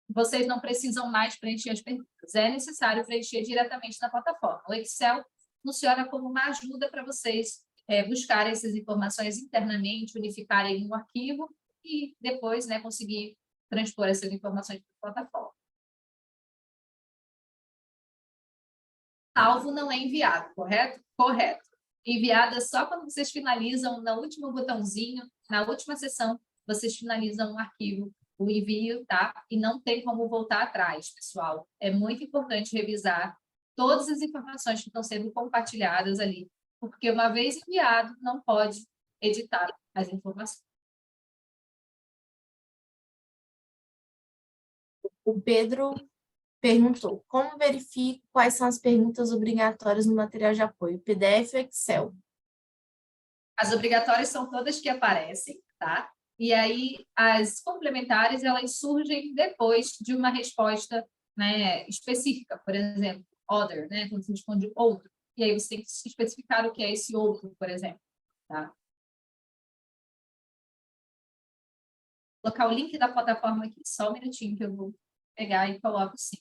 vocês não precisam mais preencher as perguntas. É necessário preencher diretamente na plataforma. O Excel funciona como uma ajuda para vocês buscarem essas informações internamente, unificarem em um arquivo e depois, né, conseguir transpor essas informações para a plataforma. Salvo não é enviado, correto? Correto. Enviada só quando vocês finalizam no último botãozinho, na última sessão, vocês finalizam o arquivo, o envio, tá? E não tem como voltar atrás, pessoal. É muito importante revisar todas as informações que estão sendo compartilhadas ali, porque uma vez enviado, não pode editar as informações. O Pedro perguntou: como verifico quais são as perguntas obrigatórias no material de apoio, PDF ou Excel? As obrigatórias são todas que aparecem, tá? E aí, as complementares, elas surgem depois de uma resposta, né, específica, por exemplo, other, né, quando você responde outro. E aí você tem que especificar o que é esse outro, por exemplo, tá? Vou colocar o link da plataforma aqui, só um minutinho que eu vou pegar e coloco sim.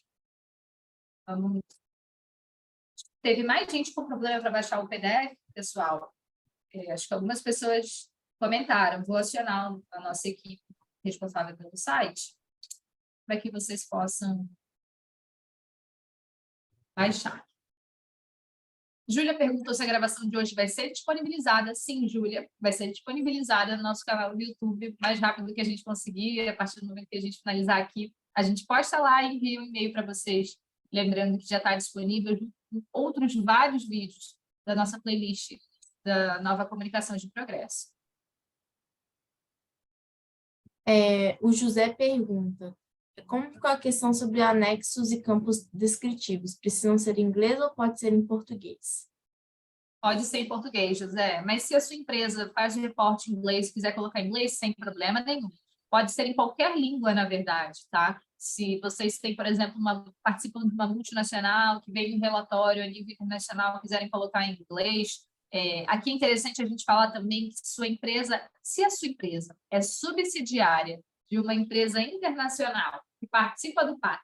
Vamos. Teve mais gente com problema para baixar o PDF, pessoal? Acho que algumas pessoas comentaram. Vou acionar a nossa equipe responsável pelo site para que vocês possam baixar. Júlia perguntou se a gravação de hoje vai ser disponibilizada. Sim, Júlia, vai ser disponibilizada no nosso canal do YouTube mais rápido que a gente conseguir. A partir do momento que a gente finalizar aqui, a gente posta lá e envia um e-mail para vocês, lembrando que já está disponível outros vários vídeos da nossa playlist da nova comunicação de progresso. O José pergunta: como ficou a questão sobre anexos e campos descritivos? Precisam ser em inglês ou pode ser em português? Pode ser em português, José, mas se a sua empresa faz reporte em inglês e quiser colocar em inglês, sem problema nenhum. Pode ser em qualquer língua, na verdade, tá? Se vocês têm, por exemplo, participam de uma multinacional que veio um relatório a nível internacional, quiserem colocar em inglês. Aqui é interessante a gente falar também que se a sua empresa é subsidiária de uma empresa internacional que participa do PAC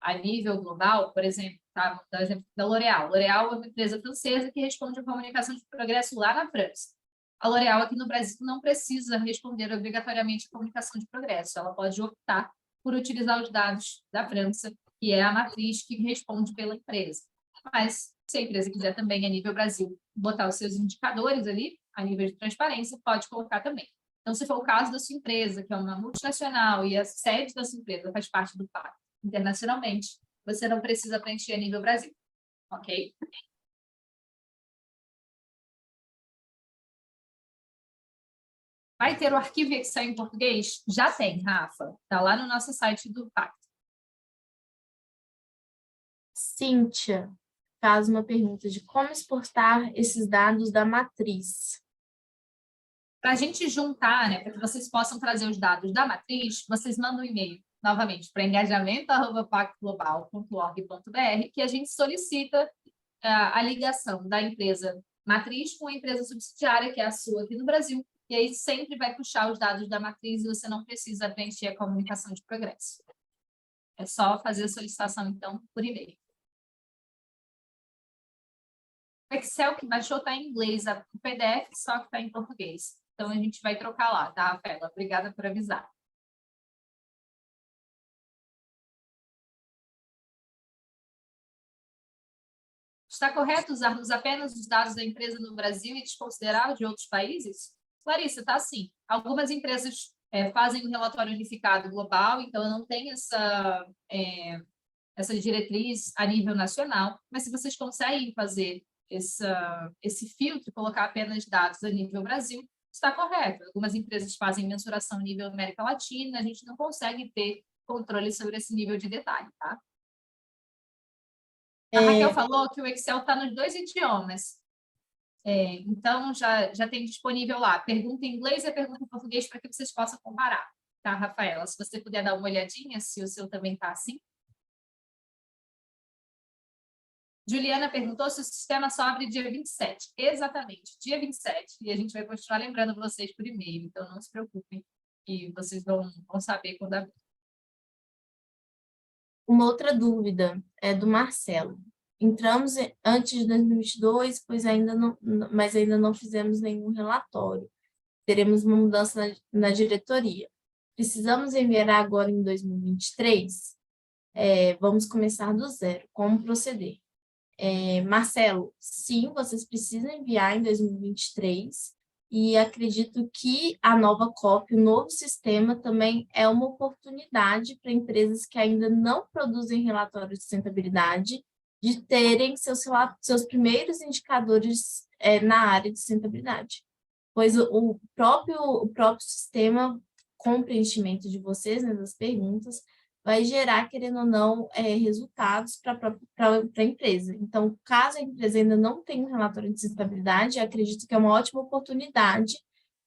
a nível global, por exemplo, tá? Vou dar o exemplo da L'Oréal. L'Oréal é uma empresa francesa que responde à comunicação de progresso lá na França. A L'Oréal aqui no Brasil não precisa responder obrigatoriamente à comunicação de progresso. Ela pode optar por utilizar os dados da França, que é a matriz que responde pela empresa. Mas, se a empresa quiser também, a nível Brasil, botar os seus indicadores ali, a nível de transparência, pode colocar também. Então, se for o caso da sua empresa, que é uma multinacional e a sede da sua empresa faz parte do PAC internacionalmente, você não precisa preencher a nível Brasil, ok? Vai ter o arquivo Excel em português? Já tem, Rafa. Está lá no nosso site do Pacto. Cíntia faz uma pergunta de como exportar esses dados da matriz. Para a gente juntar, né, para que vocês possam trazer os dados da matriz, vocês mandam um e-mail, novamente, para engajamento@pactoglobal.org.br, que a gente solicita a ligação da empresa matriz com a empresa subsidiária, que é a sua aqui no Brasil, e aí sempre vai puxar os dados da matriz e você não precisa preencher a comunicação de progresso. É só fazer a solicitação, então, por e-mail. O Excel que baixou está em inglês, o PDF só que está em português. Então, a gente vai trocar lá, tá, Rafaela? Obrigada por avisar. Está correto usarmos apenas os dados da empresa no Brasil e desconsiderar os de outros países? Clarissa, está sim. Algumas empresas fazem um relatório unificado global, então eu não tenho essa diretriz a nível nacional, mas se vocês conseguem fazer esse filtro, colocar apenas dados a nível Brasil, está correto. Algumas empresas fazem mensuração a nível América Latina, a gente não consegue ter controle sobre esse nível de detalhe, tá? A Raquel falou que o Excel está nos 2 idiomas. Então, já tem disponível lá. Pergunta em inglês e pergunta em português para que vocês possam comparar. Tá, Rafaela? Se você puder dar uma olhadinha, se o seu também está assim. Juliana perguntou se o sistema só abre dia 27. Exatamente, dia 27. E a gente vai continuar lembrando vocês por e-mail. Então, não se preocupem, que vocês vão saber quando abrir. Uma outra dúvida é do Marcelo. Entramos antes de 2022, mas ainda não fizemos nenhum relatório. Teremos uma mudança na diretoria. Precisamos enviar agora em 2023? Vamos começar do zero. Como proceder? Marcelo, sim, vocês precisam enviar em 2023, e acredito que a nova COP, o novo sistema, também é uma oportunidade para empresas que ainda não produzem relatório de sustentabilidade, de terem seus primeiros indicadores na área de sustentabilidade. Pois o próprio sistema, com o preenchimento de vocês, né, das perguntas, vai gerar, querendo ou não, resultados para a empresa. Então, caso a empresa ainda não tenha um relatório de sustentabilidade, acredito que é uma ótima oportunidade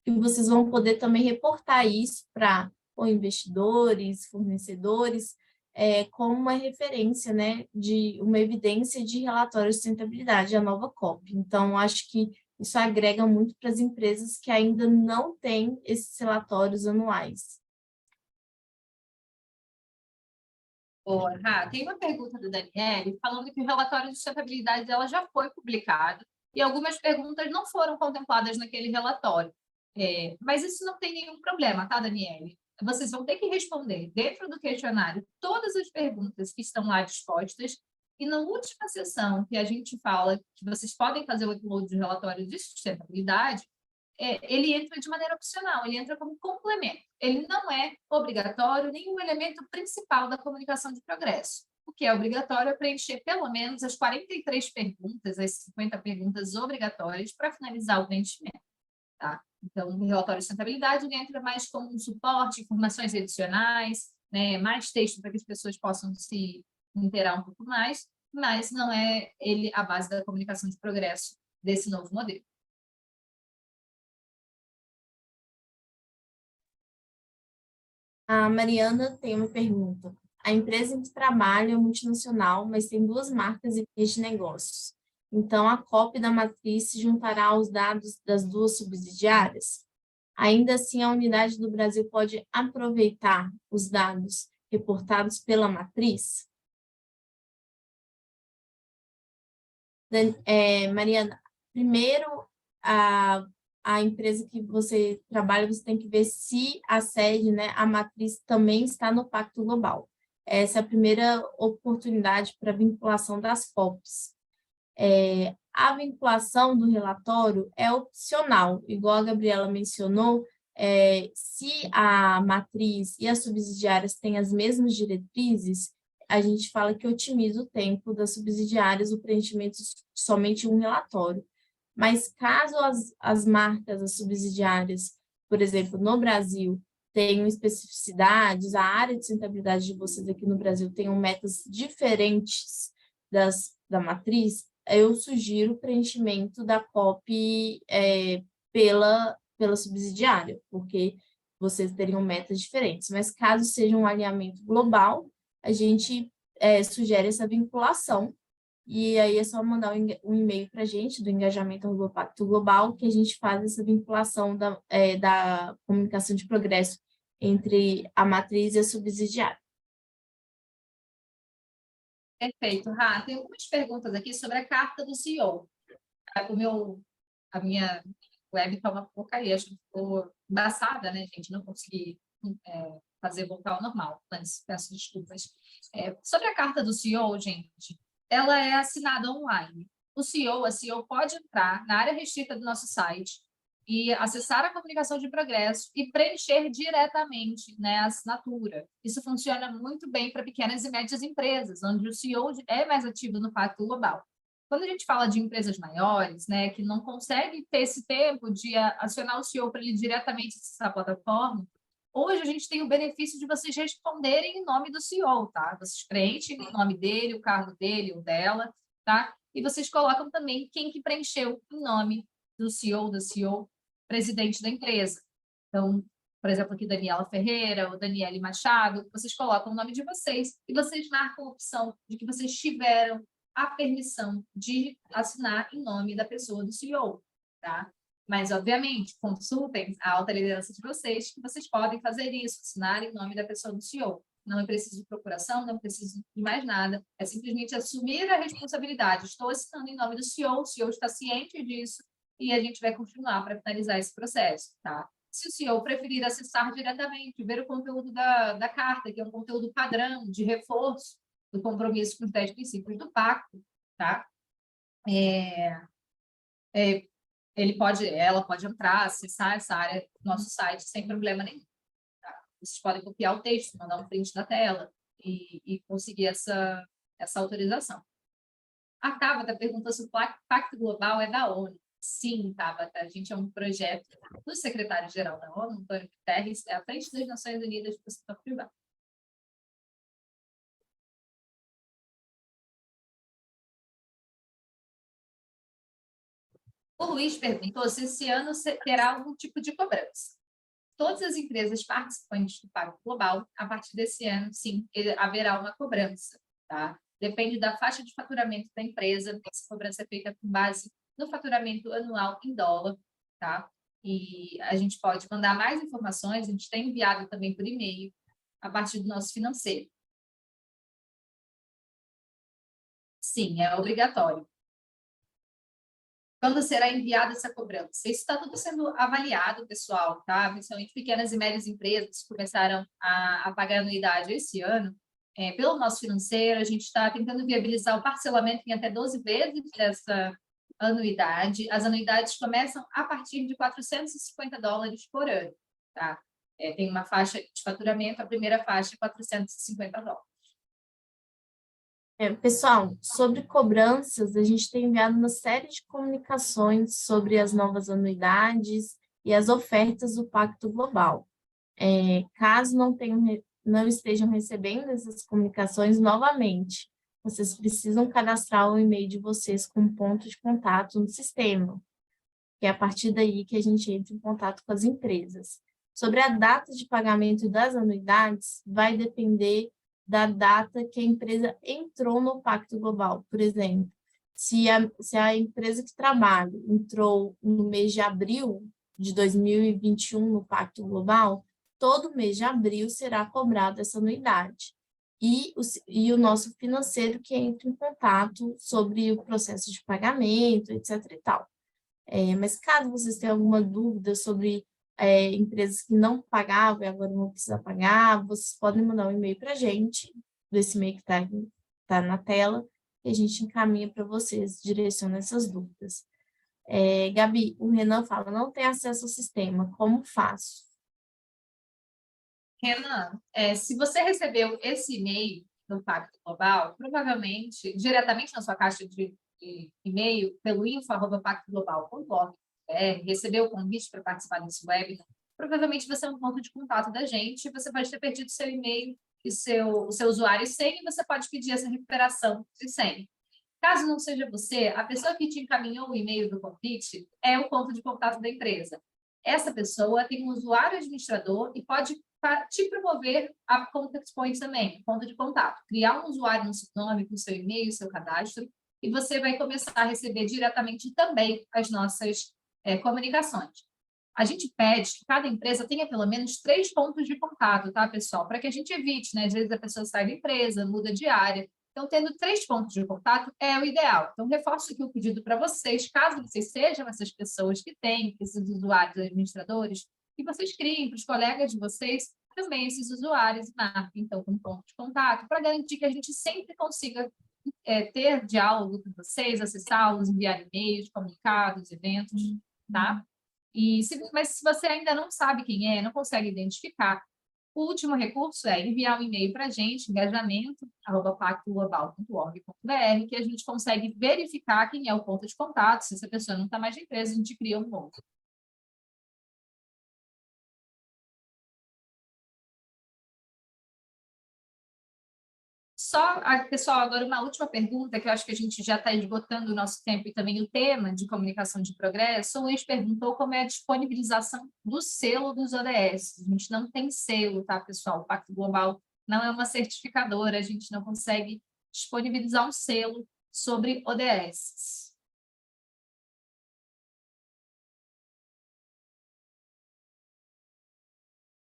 que vocês vão poder também reportar isso para investidores, fornecedores, como uma referência, né, de uma evidência de relatório de sustentabilidade, a nova COP. Então, acho que isso agrega muito para as empresas que ainda não têm esses relatórios anuais. Boa, tem uma pergunta do Daniele falando que o relatório de sustentabilidade dela já foi publicado e algumas perguntas não foram contempladas naquele relatório. Mas isso não tem nenhum problema, tá, Daniele? Vocês vão ter que responder dentro do questionário todas as perguntas que estão lá dispostas e na última sessão que a gente fala que vocês podem fazer o upload do relatório de sustentabilidade, ele entra de maneira opcional, ele entra como complemento. Ele não é obrigatório, nem um elemento principal da comunicação de progresso. O que é obrigatório é preencher pelo menos as 43 perguntas, as 50 perguntas obrigatórias para finalizar o preenchimento. Tá? Então, o relatório de sustentabilidade ele entra mais como um suporte, informações adicionais, né, mais texto para que as pessoas possam se inteirar um pouco mais, mas não é ele a base da comunicação de progresso desse novo modelo. A Mariana tem uma pergunta. A empresa em que trabalha é multinacional, mas tem 2 marcas e linhas de negócios. Então, a cópia da matriz se juntará aos dados das 2 subsidiárias? Ainda assim, a unidade do Brasil pode aproveitar os dados reportados pela matriz? Mariana, primeiro, a empresa que você trabalha, você tem que ver se a sede, né, a matriz também está no Pacto Global. Essa é a primeira oportunidade para a vinculação das COPs. A vinculação do relatório é opcional, igual a Gabriela mencionou, se a matriz e as subsidiárias têm as mesmas diretrizes, a gente fala que otimiza o tempo das subsidiárias o preenchimento de somente um relatório. Mas caso as marcas, as subsidiárias, por exemplo, no Brasil, tenham especificidades, a área de sustentabilidade de vocês aqui no Brasil tenham metas diferentes da matriz, eu sugiro o preenchimento da COP pela subsidiária, porque vocês teriam metas diferentes. Mas caso seja um alinhamento global, a gente sugere essa vinculação. E aí é só mandar um e-mail para a gente, do Engajamento do Pacto Global, que a gente faz essa vinculação da comunicação de progresso entre a matriz e a subsidiária. Perfeito, Rá. Tem algumas perguntas aqui sobre a carta do CEO. A minha web está uma porcaria, acho que ficou embaçada, né, gente? Não consegui fazer voltar ao normal, mas peço desculpas. Sobre a carta do CEO, gente, ela é assinada online. A CEO pode entrar na área restrita do nosso site e acessar a comunicação de progresso e preencher diretamente, né, a assinatura. Isso funciona muito bem para pequenas e médias empresas, onde o CEO é mais ativo no Pacto Global. Quando a gente fala de empresas maiores, né, que não conseguem ter esse tempo de acionar o CEO para ele diretamente acessar a plataforma, hoje a gente tem o benefício de vocês responderem em nome do CEO, tá? Vocês preenchem o nome dele, o cargo dele ou dela, tá? E vocês colocam também quem que preencheu o nome do CEO, da CEO, presidente da empresa. Então, por exemplo, aqui Daniela Ferreira ou Daniele Machado, vocês colocam o nome de vocês e vocês marcam a opção de que vocês tiveram a permissão de assinar em nome da pessoa do CEO, tá? Mas, obviamente, consultem a alta liderança de vocês, que vocês podem fazer isso, assinar em nome da pessoa do CEO. Não é preciso de procuração, não é preciso de mais nada, é simplesmente assumir a responsabilidade. Estou assinando em nome do CEO, o CEO está ciente disso, e a gente vai continuar para finalizar esse processo, tá? Se o CEO preferir acessar diretamente, ver o conteúdo da carta, que é um conteúdo padrão, de reforço do compromisso com os 10 princípios do pacto, tá? Ela pode entrar, acessar essa área do nosso site sem problema nenhum. Tá? Vocês podem copiar o texto, mandar um print da tela e conseguir essa autorização. A Tabata perguntou se o Pacto Global é da ONU. Sim, Tabata, a gente é um projeto do secretário-geral da ONU, Antônio Guterres, é à frente das Nações Unidas para o setor privado. O Luiz perguntou se esse ano terá algum tipo de cobrança. Todas as empresas participantes do Pacto Global, a partir desse ano, sim, haverá uma cobrança, tá? Depende da faixa de faturamento da empresa, essa cobrança é feita com base no faturamento anual em dólar, tá? E a gente pode mandar mais informações, a gente tem enviado também por e-mail, a partir do nosso financeiro. Sim, é obrigatório. Quando será enviada essa cobrança? Isso está tudo sendo avaliado, pessoal, tá? Principalmente pequenas e médias empresas que começaram a pagar anuidade esse ano. Pelo nosso financeiro, a gente está tentando viabilizar o parcelamento em até 12 vezes dessa anuidade. As anuidades começam a partir de $450 por ano, tá? Tem uma faixa de faturamento, a primeira faixa é $450. Pessoal, sobre cobranças, a gente tem enviado uma série de comunicações sobre as novas anuidades e as ofertas do Pacto Global. Caso não estejam recebendo essas comunicações novamente, vocês precisam cadastrar o e-mail de vocês com um ponto de contato no sistema, que é a partir daí que a gente entra em contato com as empresas. Sobre a data de pagamento das anuidades, vai depender da data que a empresa entrou no Pacto Global. Por exemplo, se a empresa que trabalha entrou no mês de abril de 2021 no Pacto Global, todo mês de abril será cobrada essa anuidade. E o nosso financeiro que entra em contato sobre o processo de pagamento, etc. e tal. Mas caso vocês tenham alguma dúvida sobre empresas que não pagavam e agora vão precisar pagar, vocês podem mandar um e-mail para a gente, desse e-mail que está na tela, e a gente encaminha para vocês, direciona essas dúvidas. Gabi, o Renan fala, não tem acesso ao sistema, como faço? Renan, se você recebeu esse e-mail do Pacto Global, provavelmente, diretamente na sua caixa de e-mail, pelo info@pactoglobal.org, recebeu o convite para participar desse webinar, provavelmente você é um ponto de contato da gente, você pode ter perdido seu e-mail e o seu usuário e senha, e você pode pedir essa recuperação de senha. Caso não seja você, a pessoa que te encaminhou o e-mail do convite é o ponto de contato da empresa. essa pessoa tem um usuário administrador e pode te promover a contact point também, ponto de contato. Criar um usuário no seu nome, com seu e-mail, seu cadastro, e você vai começar a receber diretamente também as nossas comunicações. A gente pede que cada empresa tenha pelo menos 3 pontos de contato, tá, pessoal? Para que a gente evite, né? Às vezes a pessoa sai da empresa, muda de área. Então, tendo 3 pontos de contato é o ideal. Então, reforço aqui o pedido para vocês, caso vocês sejam essas pessoas que têm esses usuários administradores, que vocês criem para os colegas de vocês também esses usuários e marquem, então, com ponto de contato, para garantir que a gente sempre consiga ter diálogo com vocês, acessá-los, enviar e-mails, comunicados, eventos, tá? Mas se você ainda não sabe quem é, não consegue identificar, o último recurso é enviar um e-mail para a gente, engajamento@pactoglobal.org.br, que a gente consegue verificar quem é o ponto de contato. Se essa pessoa não está mais na empresa, a gente cria um novo. Pessoal, agora uma última pergunta, que eu acho que a gente já está esgotando o nosso tempo e também o tema de comunicação de progresso. O Luiz perguntou como é a disponibilização do selo dos ODS. A gente não tem selo, tá, pessoal? O Pacto Global não é uma certificadora, a gente não consegue disponibilizar um selo sobre ODS.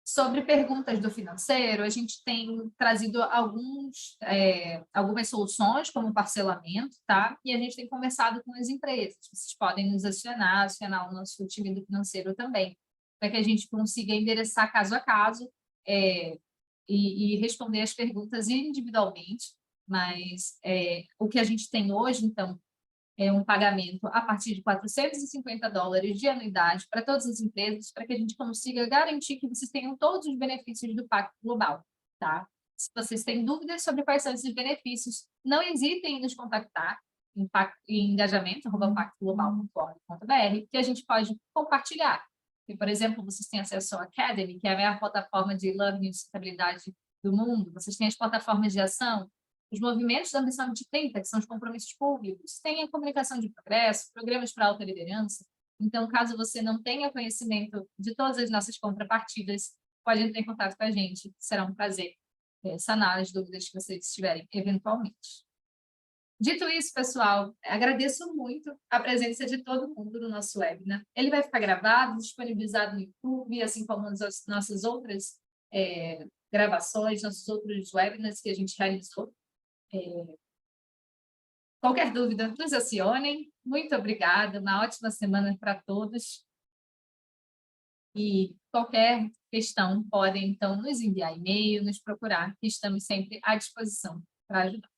Sobre perguntas do financeiro, a gente tem trazido algumas soluções, como parcelamento, tá? E a gente tem conversado com as empresas. Vocês podem nos acionar o nosso time do financeiro também, para que a gente consiga endereçar caso a caso e responder as perguntas individualmente. Mas o que a gente tem hoje, então, é um pagamento a partir de $450 de anuidade para todas as empresas, para que a gente consiga garantir que vocês tenham todos os benefícios do Pacto Global, tá? Se vocês têm dúvidas sobre quais são esses benefícios, não hesitem em nos contactar em engajamento@pactoglobal.org.br, que a gente pode compartilhar. E, por exemplo, vocês têm acesso ao Academy, que é a maior plataforma de learning e sustentabilidade do mundo, vocês têm as plataformas de ação, os movimentos da ambição de 30, que são os compromissos públicos, tem a comunicação de progresso, programas para alta liderança. Então, caso você não tenha conhecimento de todas as nossas contrapartidas, pode entrar em contato com a gente, será um prazer sanar as dúvidas que vocês tiverem eventualmente. Dito isso, pessoal, agradeço muito a presença de todo mundo no nosso webinar. Ele vai ficar gravado, disponibilizado no YouTube, assim como as nossas outras gravações, nossos outros webinars que a gente realizou. Qualquer dúvida, nos acionem. Muito obrigada, uma ótima semana para todos. E qualquer questão, podem, então, nos enviar e-mail, nos procurar, que estamos sempre à disposição para ajudar.